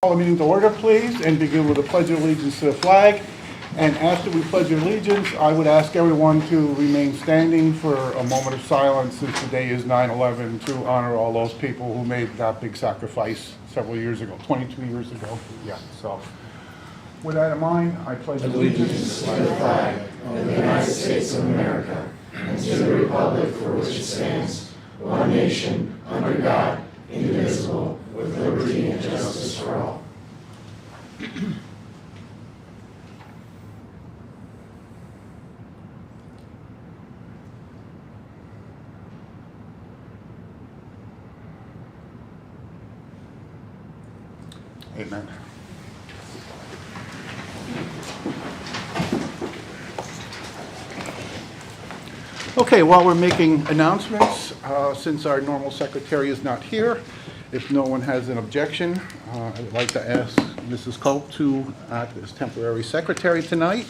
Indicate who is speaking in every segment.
Speaker 1: Call the meeting to order, please, and begin with a pledge of allegiance to the flag. And after we pledge allegiance, I would ask everyone to remain standing for a moment of silence, since today is 9/11, to honor all those people who made that big sacrifice several years ago, 22 years ago. Yeah, so with that in mind, I pledge allegiance
Speaker 2: to the flag of the United States of America and to the republic for which it stands, one nation, under God, indivisible, with liberty and justice for all.
Speaker 1: Amen. Okay, while we're making announcements, since our normal secretary is not here, if no one has an objection, I would like to ask Mrs. Culp to act as temporary secretary tonight.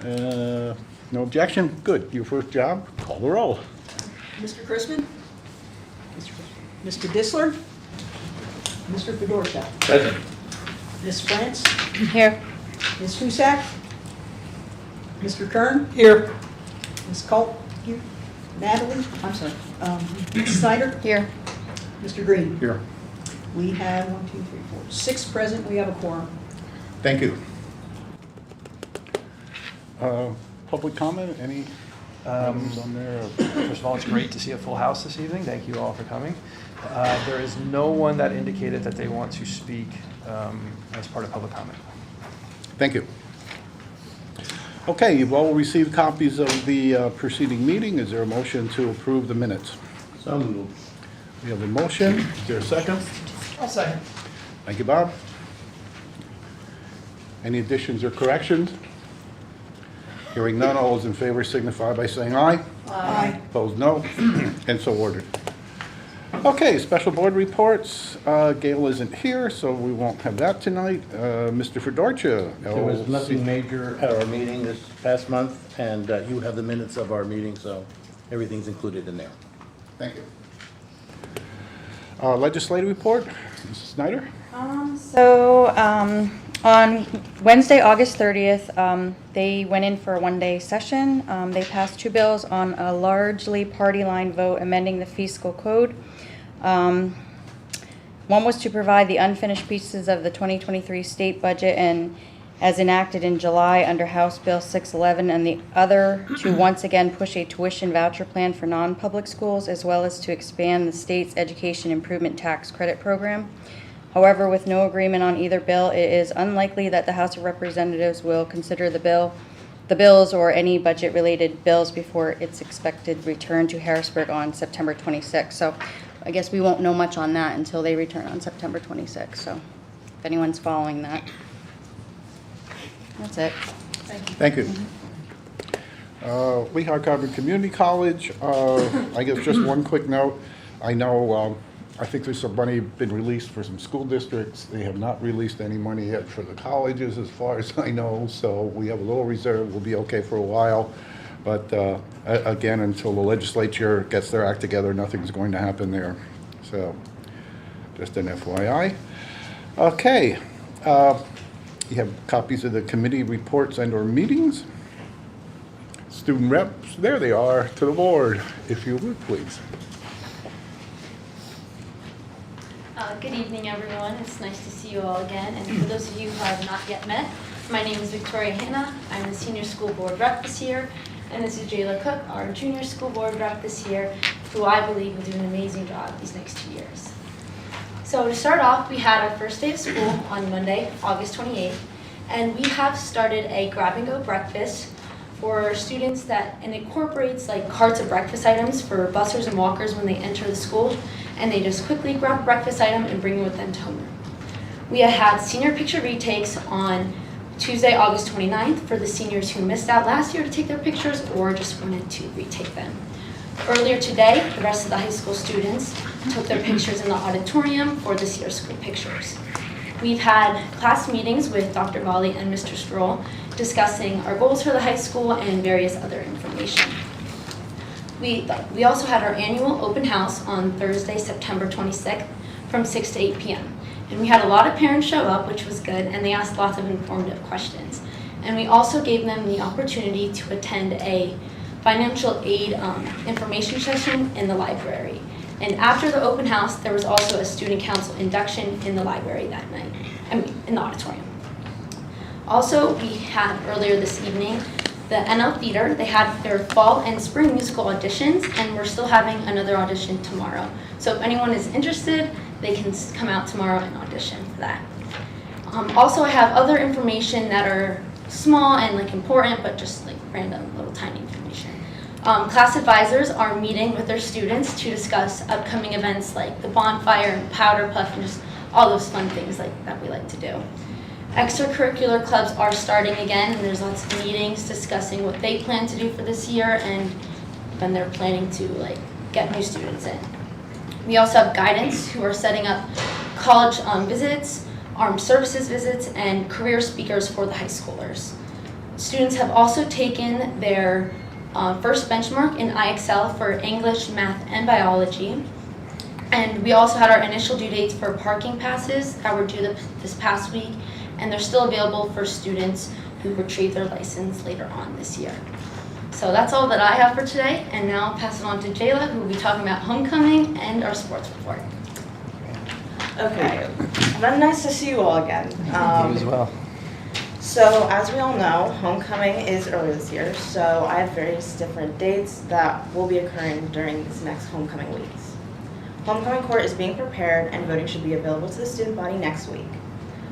Speaker 1: No objection? Good. Your first job? Call the roll.
Speaker 3: Mr. Chrisman? Mr. Dissler? Mr. Fedorchak?
Speaker 2: Present.
Speaker 3: Ms. France?
Speaker 4: Here.
Speaker 3: Ms. Husak? Mr. Kern?
Speaker 1: Here.
Speaker 3: Ms. Culp? Here. Natalie? I'm sorry. Ms. Snyder?
Speaker 4: Here.
Speaker 3: Mr. Green?
Speaker 1: Here.
Speaker 3: We have 6 present. We have a quorum.
Speaker 1: Thank you. Public comment? Any items on there?
Speaker 5: First of all, it's great to see a full house this evening. Thank you all for coming. There is no one that indicated that they want to speak as part of public comment.
Speaker 1: Thank you. Okay, you've all received copies of the preceding meeting. Is there a motion to approve the minutes?
Speaker 2: So moved.
Speaker 1: We have a motion. Is there a second?
Speaker 5: I'll second.
Speaker 1: Thank you, Bob. Any additions or corrections? Hearing none, all those in favor signify by saying aye.
Speaker 3: Aye.
Speaker 1: Opposed, no. And so ordered. Okay, special board reports. Gail isn't here, so we won't have that tonight. Mr. Fedorcha.
Speaker 6: There was nothing major at our meeting this past month, and you have the minutes of our meeting, so everything's included in there.
Speaker 1: Thank you. Legislative report, Mrs. Snyder.
Speaker 4: On Wednesday, August 30th, they went in for a one-day session. They passed 2 bills on a largely party line vote amending the fiscal code. One was to provide the unfinished pieces of the 2023 state budget and as enacted in July under House Bill 611, and the other to once again push a tuition voucher plan for non-public schools, as well as to expand the state's education improvement tax credit program. However, with no agreement on either bill, it is unlikely that the House of Representatives will consider the bills or any budget-related bills before its expected return to Harrisburg on September 26th. So I guess we won't know much on that until they return on September 26th. So if anyone's following that. That's it.
Speaker 1: Thank you. Lehigh Carbon Community College, I guess just one quick note. I know, I think there's some money been released for some school districts. They have not released any money yet for the colleges, as far as I know, so we have a little reserve. We'll be okay for a while. But again, until the legislature gets their act together, nothing's going to happen there. So just an FYI. Okay. You have copies of the committee reports and/or meetings. Student reps, there they are, to the board, if you would, please.
Speaker 7: Good evening, everyone. It's nice to see you all again. And for those of you who have not yet met, my name is Victoria Hanna. I'm the senior school board rep this year. And this is Jayla Cook, our junior school board rep this year, who I believe will do an amazing job these next 2 years. So to start off, we had our first day of school on Monday, August 28th, and we have started a grab-and-go breakfast for students that, and incorporates like carts of breakfast items for bussers and walkers when they enter the school, and they just quickly grab a breakfast item and bring it with them to homeroom. We had senior picture retakes on Tuesday, August 29th for the seniors who missed out last year to take their pictures or just wanted to retake them. Earlier today, the rest of the high school students took their pictures in the auditorium for this year's school pictures. We've had class meetings with Dr. Volley and Mr. Stroll discussing our goals for the high school and various other information. We also had our annual open house on Thursday, September 26th from 6 to 8 p.m. And we had a lot of parents show up, which was good, and they asked lots of informative questions. And we also gave them the opportunity to attend a financial aid information session in the library. And after the open house, there was also a student council induction in the library that night, in the auditorium. Also, we had earlier this evening, the NL Theater, they had their fall and spring musical auditions, and we're still having another audition tomorrow. So if anyone is interested, they can come out tomorrow and audition for that. Also, I have other information that are small and important, but just like random little tiny information. Class advisors are meeting with their students to discuss upcoming events like the bonfire and powder puff and just all those fun things like that we like to do. Extracurricular clubs are starting again, and there's lots of meetings discussing what they plan to do for this year and when they're planning to like get new students in. We also have guidance who are setting up college visits, armed services visits, and career speakers for the high schoolers. Students have also taken their first benchmark in IXL for English, math, and biology. And we also had our initial due dates for parking passes that were due this past week, and they're still available for students who retrieve their license later on this year. So that's all that I have for today, and now I'll pass it on to Jayla, who will be talking about homecoming and our sports report.
Speaker 8: Okay, well, nice to see you all again.
Speaker 5: You as well.
Speaker 8: So as we all know, homecoming is early this year, so I have various different dates that will be occurring during these next homecoming weeks. Homecoming court is being prepared and voting should be available to the student body next week.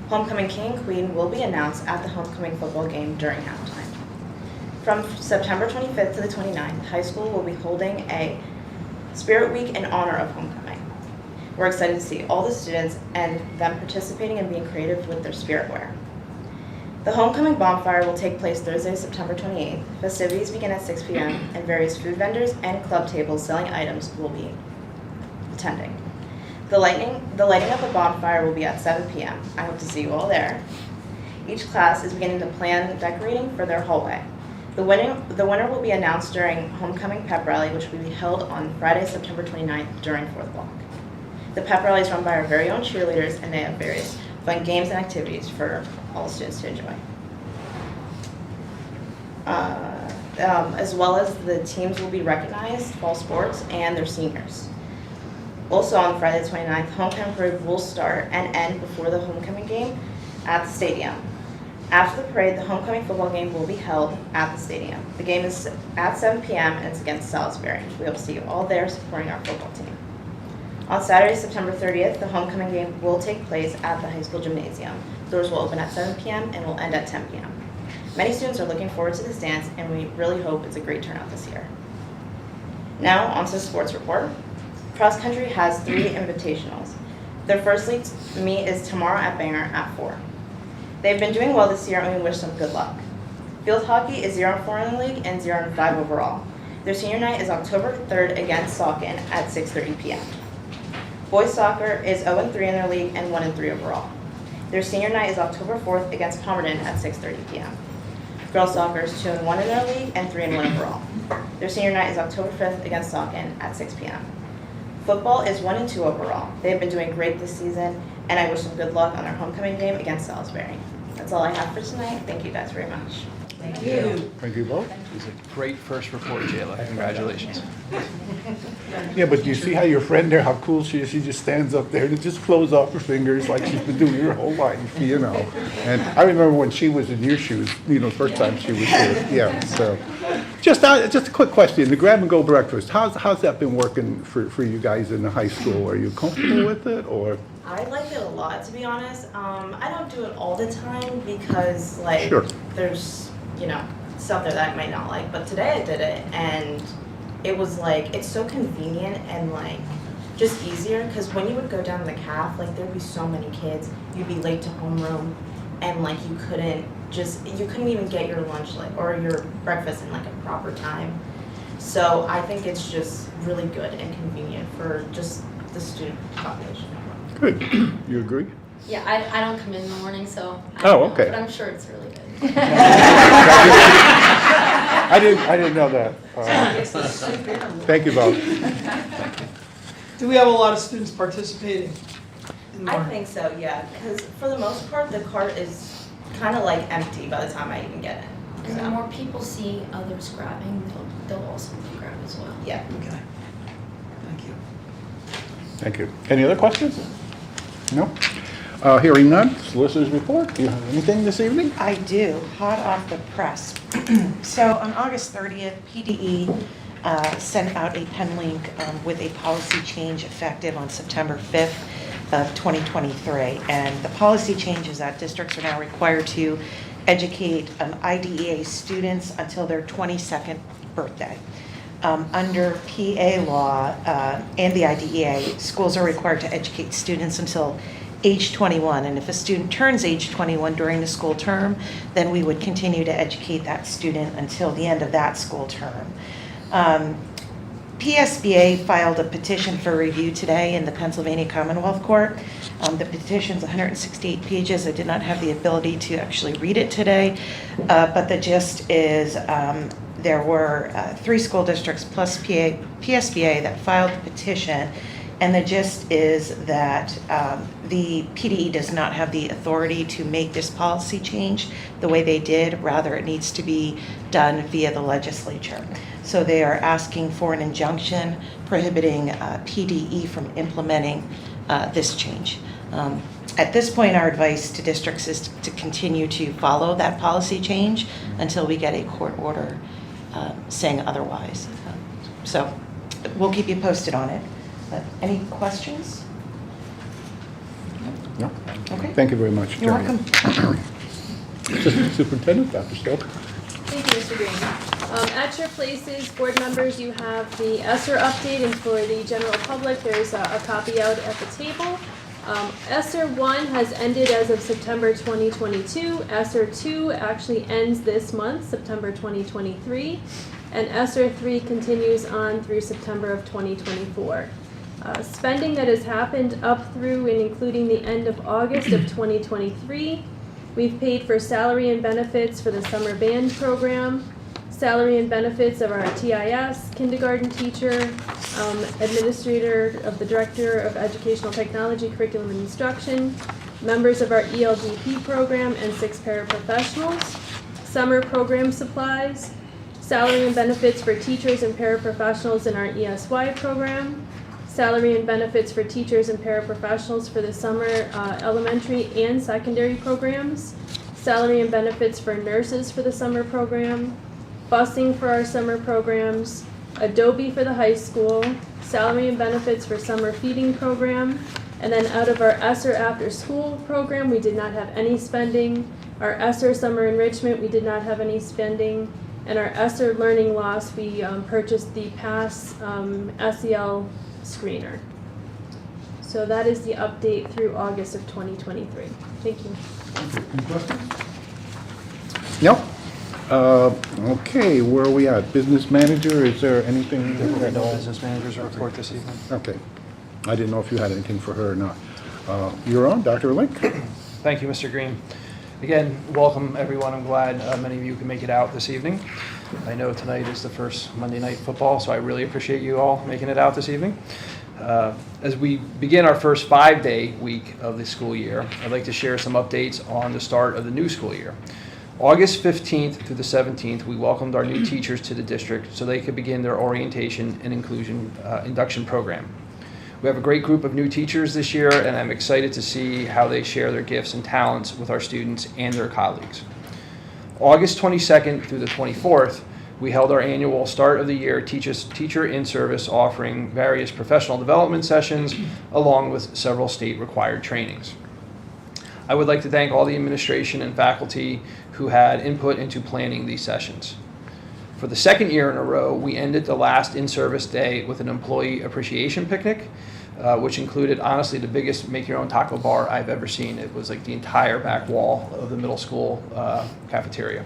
Speaker 8: Homecoming king and queen will be announced at the homecoming football game during halftime. From September 25th to the 29th, high school will be holding a Spirit Week in honor of homecoming. We're excited to see all the students and them participating and being creative with their spirit wear. The homecoming bonfire will take place Thursday, September 28th. Festivities begin at 6 p.m. and various food vendors and club tables selling items will be attending. The lighting of the bonfire will be at 7 p.m. I hope to see you all there. Each class is beginning to plan decorating for their hallway. The winner will be announced during homecoming pep rally, which will be held on Friday, September 29th during 4th block. The pep rally is run by our very own cheerleaders, and they have various fun games and activities for all students to enjoy. As well as the teams will be recognized, fall sports, and their seniors. Also on Friday the 29th, homecoming parade will start and end before the homecoming game at the stadium. After the parade, the homecoming football game will be held at the stadium. The game is at 7 p.m. and it's against Salisbury. We will see you all there supporting our football team. On Saturday, September 30th, the homecoming game will take place at the high school gymnasium. Doors will open at 7 p.m. and will end at 10 p.m. Many students are looking forward to this dance, and we really hope it's a great turnout this year. Now, on to the sports report. Cross country has 3 invitationals. Their first meet is tomorrow at Bangor at 4. They've been doing well this year, and we wish them good luck. Field hockey is 0-4 in the league and 0-5 overall. Their senior night is October 3rd against Saucon at 6:30 p.m. Boys soccer is 0-3 in their league and 1-3 overall. Their senior night is October 4th against Palmerton at 6:30 p.m. Girls soccer is 2-1 in their league and 3-1 overall. Their senior night is October 5th against Saucon at 6 p.m. Football is 1-2 overall. They have been doing great this season, and I wish them good luck on their homecoming game against Salisbury. That's all I have for tonight. Thank you guys very much.
Speaker 3: Thank you.
Speaker 1: Thank you both.
Speaker 5: It was a great first report, Jayla. Congratulations.
Speaker 1: Yeah, but you see how your friend there, how cool she is? She just stands up there and it just flows off her fingers like she's been doing her whole life, you know. And I remember when she was in your shoes, you know, the first time she was here. Yeah, so. Just a quick question. The grab-and-go breakfast, how's that been working for you guys in the high school? Are you comfortable with it, or?
Speaker 8: I like it a lot, to be honest. I don't do it all the time because, like,
Speaker 1: Sure.
Speaker 8: there's, you know, stuff there that I might not like. But today I did it, and it was, like, it's so convenient and, like, just easier. Because when you would go down to the caf, like, there'd be so many kids. You'd be late to homeroom, and, like, you couldn't even get your lunch, like, or your breakfast in, like, a proper time. So I think it's just really good and convenient for just the student population.
Speaker 1: Good. You agree?
Speaker 7: Yeah, I don't come in the morning, so I
Speaker 1: Oh,
Speaker 7: don't know,
Speaker 1: okay.
Speaker 7: but I'm sure it's really good.
Speaker 1: I didn't know that. Thank you both.
Speaker 9: Do we have a lot of students participating?
Speaker 8: I think so, yeah, because for the most part, the cart is kind of like empty by the time I even get in.
Speaker 7: And the
Speaker 8: So,
Speaker 7: more people see others grabbing, they'll also grab as well.
Speaker 8: yeah.
Speaker 3: Okay. Thank you.
Speaker 1: Thank you. Any other questions? No? Hearing none, solicitors report. Do you have anything this evening?
Speaker 9: I do, hot off the press. So on August 30th, PDE sent out a pen link with a policy change effective on September 5th of 2023. And the policy change is that districts are now required to educate IDEA students until their 22nd birthday. Under PA law and the IDEA, schools are required to educate students until age 21, and if a student turns age 21 during the school term, then we would continue to educate that student until the end of that school term. PSBA filed a petition for review today in the Pennsylvania Commonwealth Court. The petition's 168 pages. I did not have the ability to actually read it today, but the gist is there were 3 school districts plus PSBA that filed the petition. And the gist is that the PDE does not have the authority to make this policy change the way they did. Rather, it needs to be done via the legislature. So they are asking for an injunction prohibiting PDE from implementing this change. At this point, our advice to districts is to continue to follow that policy change until we get a court order saying otherwise. So we'll keep you posted on it. Any questions?
Speaker 1: No?
Speaker 9: Okay.
Speaker 1: Thank you very much,
Speaker 9: You're
Speaker 1: Jeremy.
Speaker 9: welcome.
Speaker 1: Assistant Superintendent, Dr. Stoke.
Speaker 10: Thank you, Mr. Green. At your places, board members, you have the ESSER update, and for the general public, there's a copy out at the table. ESSER 1 has ended as of September 2022. ESSER 2 actually ends this month, September 2023. And ESSER 3 continues on through September of 2024. Spending that has happened up through and including the end of August of 2023, we've paid for salary and benefits for the summer band program, salary and benefits of our TIS, kindergarten teacher, administrator of the Director of Educational Technology, Curriculum and Instruction, members of our ELDP program, and 6 paraprofessionals, summer program supplies, salary and benefits for teachers and paraprofessionals in our ESY program, salary and benefits for teachers and paraprofessionals for the summer elementary and secondary programs, salary and benefits for nurses for the summer program, busing for our summer programs, Adobe for the high school, salary and benefits for summer feeding program, and then out of our ESSER after school program, we did not have any spending. Our ESSER summer enrichment, we did not have any spending. And our ESSER learning loss, we purchased the PASS SEL screener. So that is the update through August of 2023. Thank you.
Speaker 1: Any questions? No? Okay, where are we at? Business manager, is there anything?
Speaker 5: There will be no business managers report this evening.
Speaker 1: Okay. I didn't know if you had anything for her or not. You're on, Dr. Link.
Speaker 5: Thank you, Mr. Green. Again, welcome everyone. I'm glad many of you can make it out this evening. I know tonight is the first Monday Night Football, so I really appreciate you all making it out this evening. As we begin our first 5-day week of the school year, I'd like to share some updates on the start of the new school year. August 15th through the 17th, we welcomed our new teachers to the district so they could begin their orientation and inclusion induction program. We have a great group of new teachers this year, and I'm excited to see how they share their gifts and talents with our students and their colleagues. August 22nd through the 24th, we held our annual start of the year teacher in-service, offering various professional development sessions along with several state required trainings. I would like to thank all the administration and faculty who had input into planning these sessions. For the second year in a row, we ended the last in-service day with an employee appreciation picnic, which included, honestly, the biggest make-your-own taco bar I've ever seen. It was like the entire back wall of the middle school cafeteria.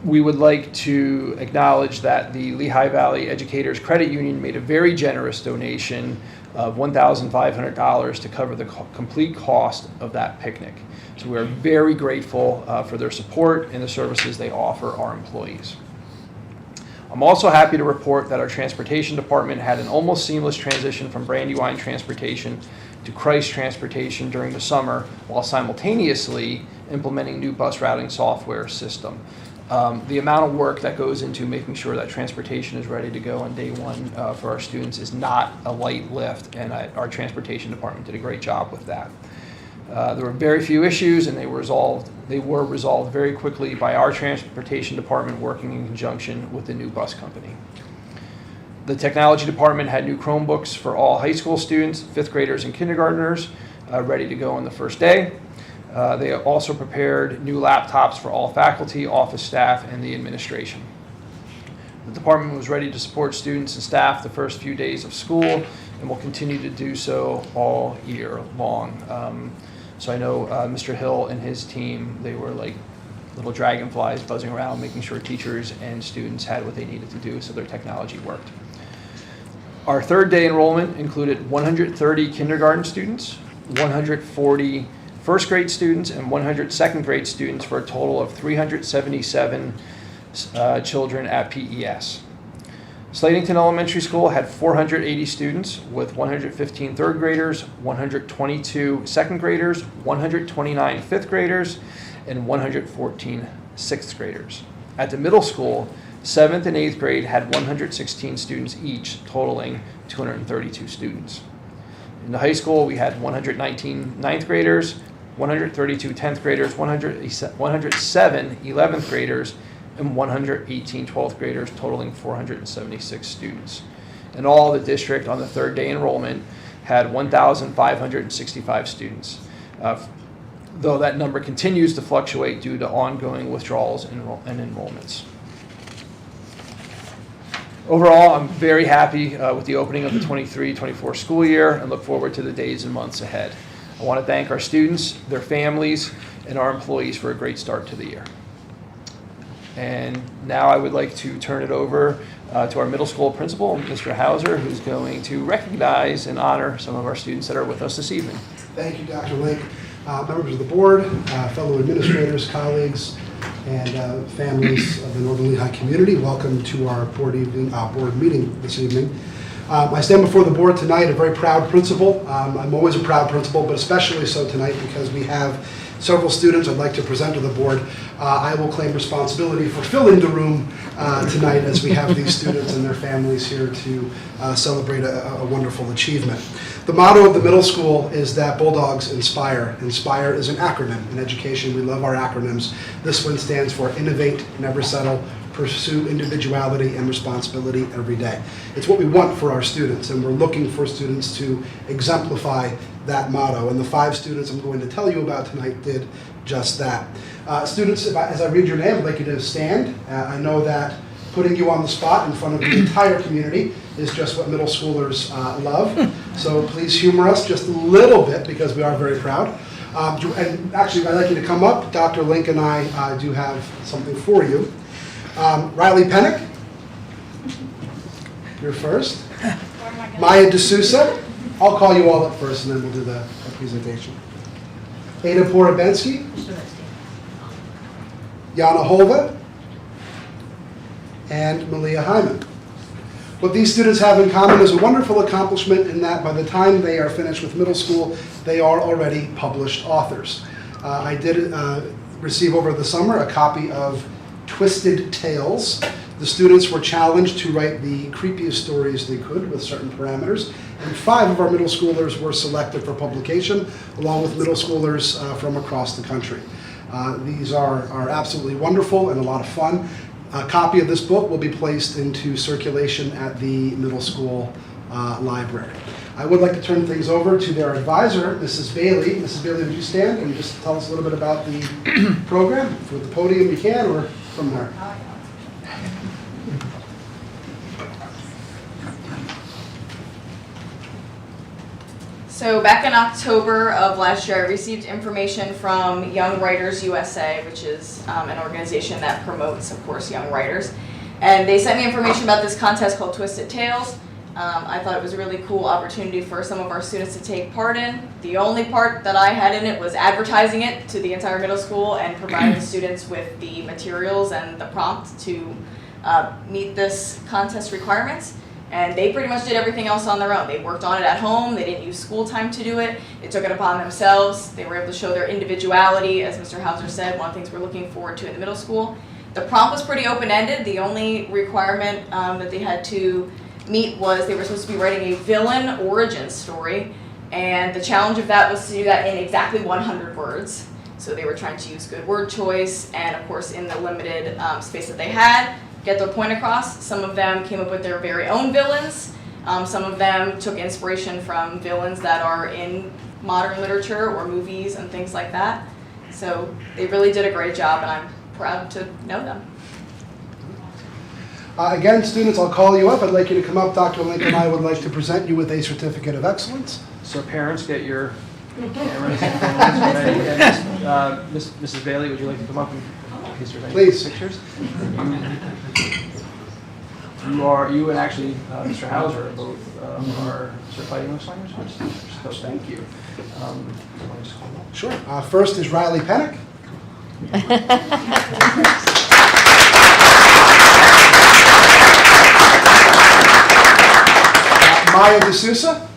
Speaker 5: We would like to acknowledge that the Lehigh Valley Educators Credit Union made a very generous donation of $1,500 to cover the complete cost of that picnic. So we are very grateful for their support and the services they offer our employees. I'm also happy to report that our transportation department had an almost seamless transition from Brandywine Transportation to Christ Transportation during the summer, while simultaneously implementing new bus routing software system. The amount of work that goes into making sure that transportation is ready to go on day one for our students is not a light lift, and our transportation department did a great job with that. There were very few issues, and they were resolved very quickly by our transportation department working in conjunction with the new bus company. The technology department had new Chromebooks for all high school students, 5th graders and kindergartners, ready to go on the first day. They also prepared new laptops for all faculty, office staff, and the administration. The department was ready to support students and staff the first few days of school and will continue to do so all year long. So I know Mr. Hill and his team, they were like little dragonflies buzzing around, making sure teachers and students had what they needed to do so their technology worked. Our third day enrollment included 130 kindergarten students, 140 first grade students, and 100 second grade students for a total of 377 children at PES. Slatington Elementary School had 480 students with 115 third graders, 122 second graders, 129 fifth graders, and 114 sixth graders. At the middle school, 7th and 8th grade had 116 students each, totaling 232 students. In the high school, we had 119 ninth graders, 132 10th graders, 107 11th graders, and 118 12th graders, totaling 476 students. In all, the district on the third day enrollment had 1,565 students, though that number continues to fluctuate due to ongoing withdrawals and enrollments. Overall, I'm very happy with the opening of the 23-24 school year and look forward to the days and months ahead. I want to thank our students, their families, and our employees for a great start to the year. And now I would like to turn it over to our middle school principal, Mr. Hauser, who's going to recognize and honor some of our students that are with us this evening.
Speaker 11: Thank you, Dr. Link. Members of the board, fellow administrators, colleagues, and families of the Northern Lehigh community, welcome to our board meeting this evening. I stand before the board tonight a very proud principal. I'm always a proud principal, but especially so tonight because we have several students I'd like to present to the board. I will claim responsibility for filling the room tonight as we have these students and their families here to celebrate a wonderful achievement. The motto of the middle school is that Bulldogs inspire. Inspire is an acronym. In education, we love our acronyms. This one stands for Innovate, Never Settle, Pursue Individuality and Responsibility Every Day. It's what we want for our students, and we're looking for students to exemplify that motto. And the 5 students I'm going to tell you about tonight did just that. Students, as I read your name, I'd like you to stand. I know that putting you on the spot in front of the entire community is just what middle schoolers love. So please humor us just a little bit because we are very proud. And actually, I'd like you to come up. Dr. Link and I do have something for you. Riley Pennick, you're first. Maya D'Souza, I'll call you all up first and then we'll do the presentation. Ada Porobensky, Yana Holva, and Malia Hyman. What these students have in common is a wonderful accomplishment in that by the time they are finished with middle school, they are already published authors. I did receive over the summer a copy of Twisted Tales. The students were challenged to write the creepiest stories they could with certain parameters, and 5 of our middle schoolers were selected for publication, along with middle schoolers from across the country. These are absolutely wonderful and a lot of fun. A copy of this book will be placed into circulation at the middle school library. I would like to turn things over to their advisor, Mrs. Bailey. Mrs. Bailey, would you stand and just tell us a little bit about the program? For the podium you can, or from there?
Speaker 8: So back in October of last year, I received information from Young Writers USA, which is an organization that promotes, of course, young writers. And they sent me information about this contest called Twisted Tales. I thought it was a really cool opportunity for some of our students to take part in. The only part that I had in it was advertising it to the entire middle school and providing students with the materials and the prompt to
Speaker 12: meet this contest requirements. And they pretty much did everything else on their own. They worked on it at home. They didn't use school time to do it. They took it upon themselves. They were able to show their individuality, as Mr. Hauser said, one of the things we're looking forward to in the middle school. The prompt was pretty open-ended. The only requirement that they had to meet was they were supposed to be writing a villain origin story. And the challenge of that was to do that in exactly 100 words. So they were trying to use good word choice and, of course, in the limited space that they had, get their point across. Some of them came up with their very own villains. Some of them took inspiration from villains that are in modern literature or movies and things like that. So they really did a great job, and I'm proud to know them.
Speaker 11: Again, students, I'll call you up. I'd like you to come up. Dr. Link and I would like to present you with a certificate of excellence.
Speaker 5: So parents, get your cameras and phones ready. And Mrs. Bailey, would you like to come up and in case there's any
Speaker 11: Please.
Speaker 5: pictures? You and actually Mr. Hauser both are certified English language teachers. So thank you. Want to just call them up?
Speaker 11: Sure. First is Riley Pennick. Maya D'Souza.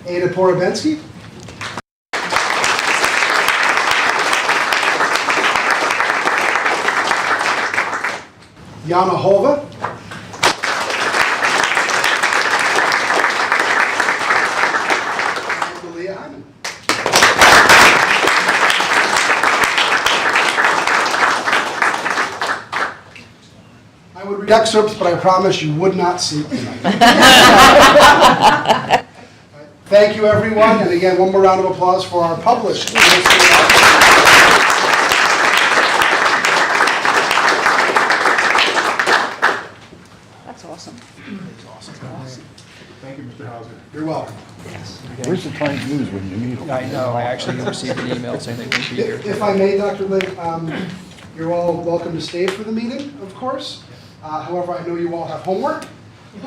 Speaker 11: Ada Porobensky. Yana Hova. And Leah Hyman. I would read excerpts, but I promise you would not sleep tonight. Thank you, everyone, and again, one more round of applause for our published.
Speaker 3: That's awesome.
Speaker 1: Thank you, Mr. Hauser.
Speaker 11: You're welcome.
Speaker 1: Where's the Times News when you need them?
Speaker 5: I know, I actually received an email saying they wouldn't be here.
Speaker 11: If I may, Dr. Link, you're all welcome to stay for the meeting, of course. However, I know you all have homework.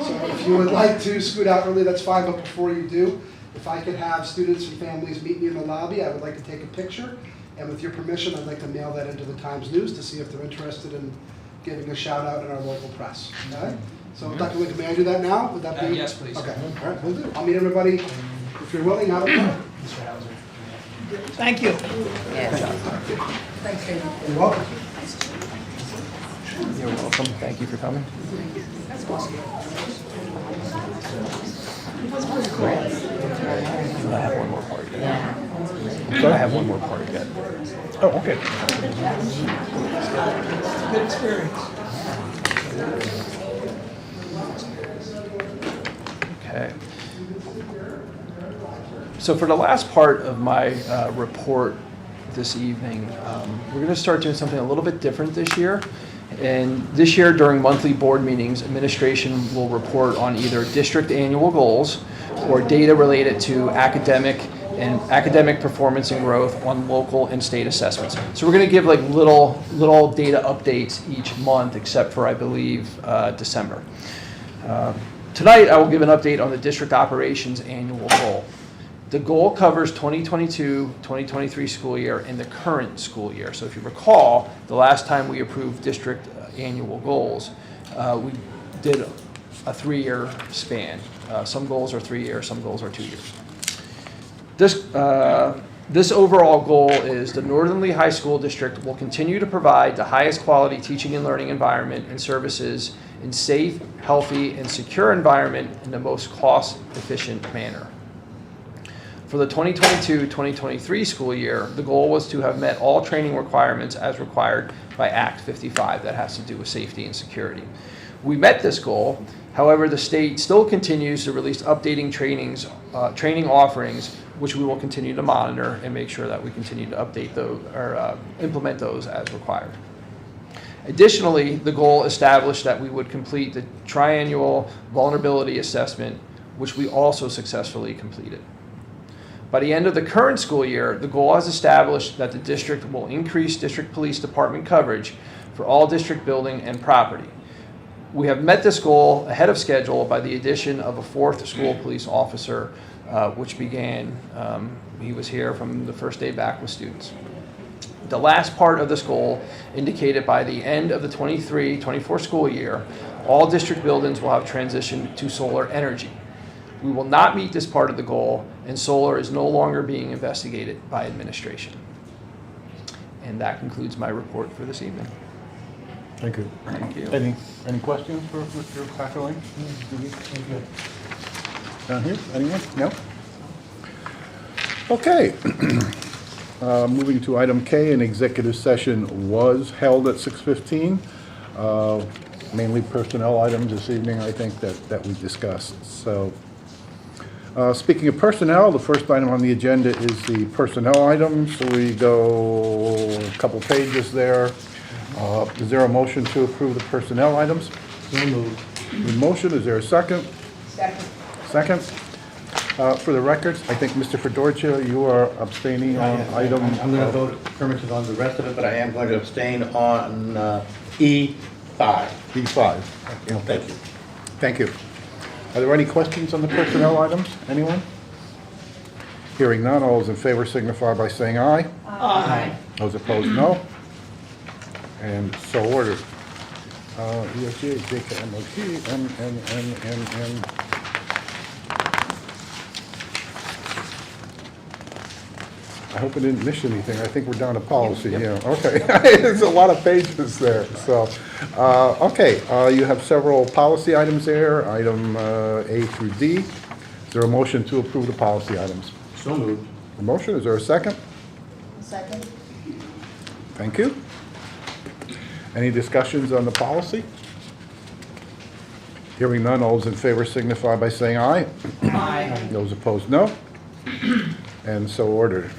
Speaker 11: So if you would like to scoot out early, that's fine, but before you do, if I could have students and families meet me in the lobby, I would like to take a picture. And with your permission, I'd like to mail that into the Times News to see if they're interested in giving a shout out in our local press. Okay? So Dr. Lincoln, may I do that now? Would that be?
Speaker 5: Yes, please.
Speaker 11: Okay, all right, we'll do. I'll meet everybody, if you're willing, out of there.
Speaker 5: Mr. Hauser.
Speaker 3: Thank you.
Speaker 11: You're welcome.
Speaker 5: You're welcome. Thank you for coming. I have one more part yet. I have one more part yet.
Speaker 1: Oh, okay.
Speaker 3: Good experience.
Speaker 5: Okay. So for the last part of my report this evening, we're going to start doing something a little bit different this year. And this year, during monthly board meetings, administration will report on either district annual goals or data related to academic performance and growth on local and state assessments. So we're going to give like little data updates each month, except for I believe December. Tonight, I will give an update on the district operations annual goal. The goal covers 2022-2023 school year and the current school year. So if you recall, the last time we approved district annual goals, we did a 3-year span. Some goals are 3 years, some goals are 2 years. This overall goal is the Northern Lee High School District will continue to provide the highest quality teaching and learning environment and services in safe, healthy, and secure environment in the most cost-efficient manner. For the 2022-2023 school year, the goal was to have met all training requirements as required by Act 55 that has to do with safety and security. We met this goal. However, the state still continues to release updating training offerings, which we will continue to monitor and make sure that we continue to update those or implement those as required. Additionally, the goal established that we would complete the triannual vulnerability assessment, which we also successfully completed. By the end of the current school year, the goal has established that the district will increase district police department coverage for all district building and property. We have met this goal ahead of schedule by the addition of a 4th school police officer which began, he was here from the first day back with students. The last part of this goal indicated by the end of the 23-24 school year, all district buildings will have transitioned to solar energy. We will not meet this part of the goal, and solar is no longer being investigated by administration. And that concludes my report for this evening.
Speaker 1: Thank you.
Speaker 5: Thank you.
Speaker 1: Any questions for Mr. Clatterling? Down here, anyone? No? Okay. Moving to item K, an executive session was held at 6:15. Mainly personnel items this evening, I think, that we discussed. So, speaking of personnel, the first item on the agenda is the personnel items. So we go a couple pages there. Is there a motion to approve the personnel items?
Speaker 6: So moved.
Speaker 1: The motion, is there a second? Second. For the records, I think Mr. Fedorcha, you are abstaining on item.
Speaker 6: I'm going to vote affirmative on the rest of it, but I am going to abstain on E5.
Speaker 1: B5.
Speaker 6: Thank you.
Speaker 1: Thank you. Are there any questions on the personnel items? Anyone? Hearing none, all those in favor signify by saying aye.
Speaker 12: Aye.
Speaker 1: Those opposed, no. And so ordered. ESG, JKMOT, N. I hope I didn't miss anything. I think we're down to policy, yeah. Okay. There's a lot of pages there, so. Okay, you have several policy items there, item A through D. Is there a motion to approve the policy items?
Speaker 6: So moved.
Speaker 1: A motion, is there a second?
Speaker 8: Second.
Speaker 1: Thank you. Any discussions on the policy? Hearing none, all those in favor signify by saying aye.
Speaker 12: Aye.
Speaker 1: Those opposed, no. And so ordered.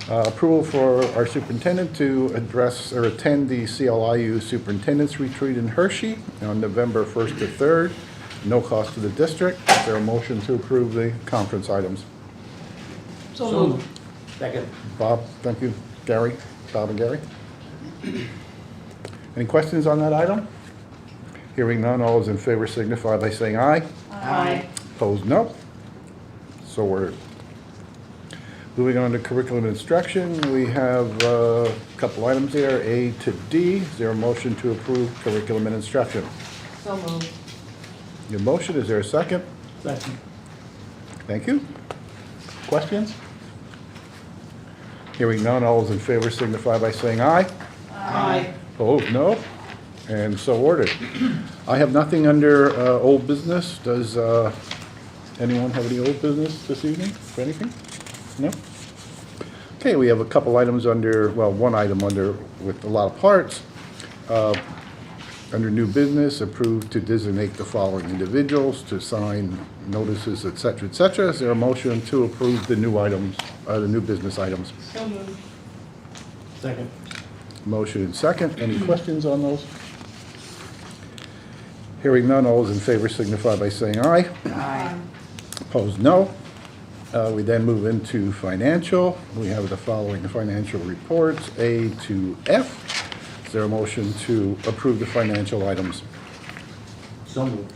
Speaker 1: Approval for our superintendent to address or attend the CLIU Superintendent's Retreat in Hershey on November 1st to 3rd. No cost to the district. Is there a motion to approve the conference items?
Speaker 6: So moved. Second.
Speaker 1: Bob, thank you. Gary, Bob and Gary. Any questions on that item? Hearing none, all those in favor signify by saying aye.
Speaker 12: Aye.
Speaker 1: Opposed, no. So ordered. Moving on to curriculum instruction, we have a couple items there, A to D. Is there a motion to approve curriculum and instruction?
Speaker 12: So moved.
Speaker 1: Your motion, is there a second?
Speaker 6: Second.
Speaker 1: Thank you. Questions? Hearing none, all those in favor signify by saying aye.
Speaker 12: Aye.
Speaker 1: Opposed, no. And so ordered. I have nothing under old business. Does anyone have any old business this evening for anything? No? Okay, we have a couple items under, well, one item under with a lot of parts. Under new business, approved to designate the following individuals to sign notices, et cetera, et cetera. Is there a motion to approve the new items, the new business items?
Speaker 12: So moved.
Speaker 6: Second.
Speaker 1: Motion and second. Any questions on those? Hearing none, all those in favor signify by saying aye.
Speaker 12: Aye.
Speaker 1: Opposed, no. We then move into financial. We have the following financial reports, A to F. Is there a motion to approve the financial items?
Speaker 6: So moved.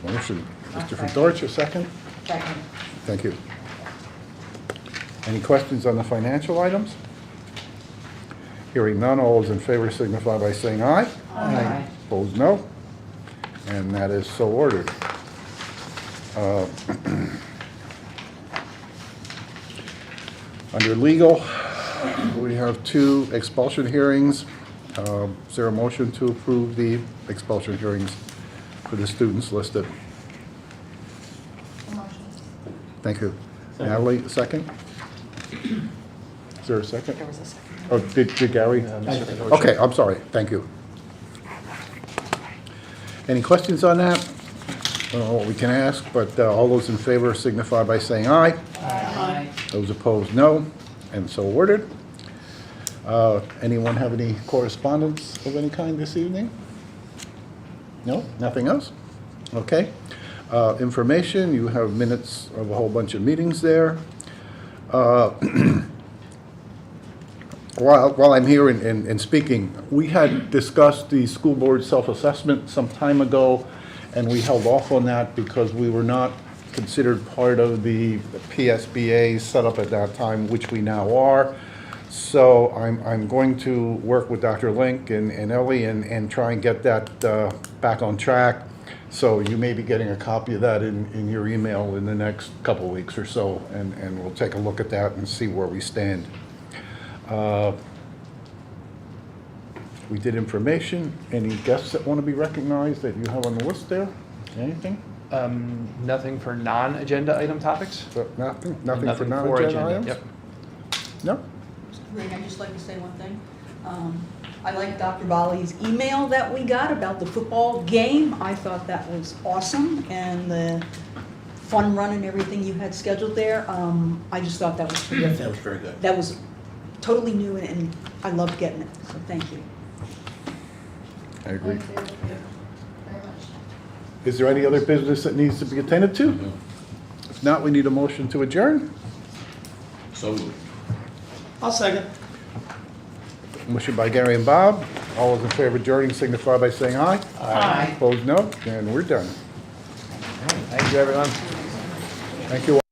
Speaker 1: Motion. Mr. Fedorcha, second.
Speaker 8: Second.
Speaker 1: Thank you. Any questions on the financial items? Hearing none, all those in favor signify by saying aye.
Speaker 12: Aye.
Speaker 1: Opposed, no. And that is so ordered. Under legal, we have two expulsion hearings. Is there a motion to approve the expulsion hearings for the students listed? Thank you.
Speaker 6: Second.
Speaker 1: Natalie, second? Is there a second?
Speaker 9: There was a second.
Speaker 1: Oh, did Gary?
Speaker 5: Mr. Fedorcha.
Speaker 1: Okay, I'm sorry, thank you. Any questions on that? I don't know what we can ask, but all those in favor signify by saying aye.
Speaker 12: Aye.
Speaker 1: Those opposed, no, and so ordered. Anyone have any correspondence of any kind this evening? No, nothing else? Okay. Information, you have minutes of a whole bunch of meetings there. While I'm here and speaking, we had discussed the school board self-assessment some time ago, and we held off on that because we were not considered part of the PSBA setup at that time, which we now are. So I'm going to work with Dr. Link and Ellie and try and get that back on track. So you may be getting a copy of that in your email in the next couple of weeks or so, and we'll take a look at that and see where we stand. We did information. Any guests that want to be recognized that you have on the list there? Anything?
Speaker 5: Nothing for non-agenda item topics?
Speaker 1: Nothing for non-agenda items?
Speaker 5: Yep.
Speaker 1: No?
Speaker 3: Greg, I'd just like to say one thing. I like Dr. Bali's email that we got about the football game. I thought that was awesome, and the fun run and everything you had scheduled there. I just thought that was terrific.
Speaker 6: That was very good.
Speaker 3: That was totally new, and I loved getting it, so thank you.
Speaker 1: I agree.
Speaker 7: Thank you very much.
Speaker 1: Is there any other business that needs to be attended to? If not, we need a motion to adjourn.
Speaker 6: So moved.
Speaker 2: I'll second.
Speaker 1: Motion by Gary and Bob. All those in favor of adjourning signify by saying aye.
Speaker 3: Aye.
Speaker 1: Opposed, no. And we're done.
Speaker 5: Thank you, everyone.
Speaker 1: Thank you all.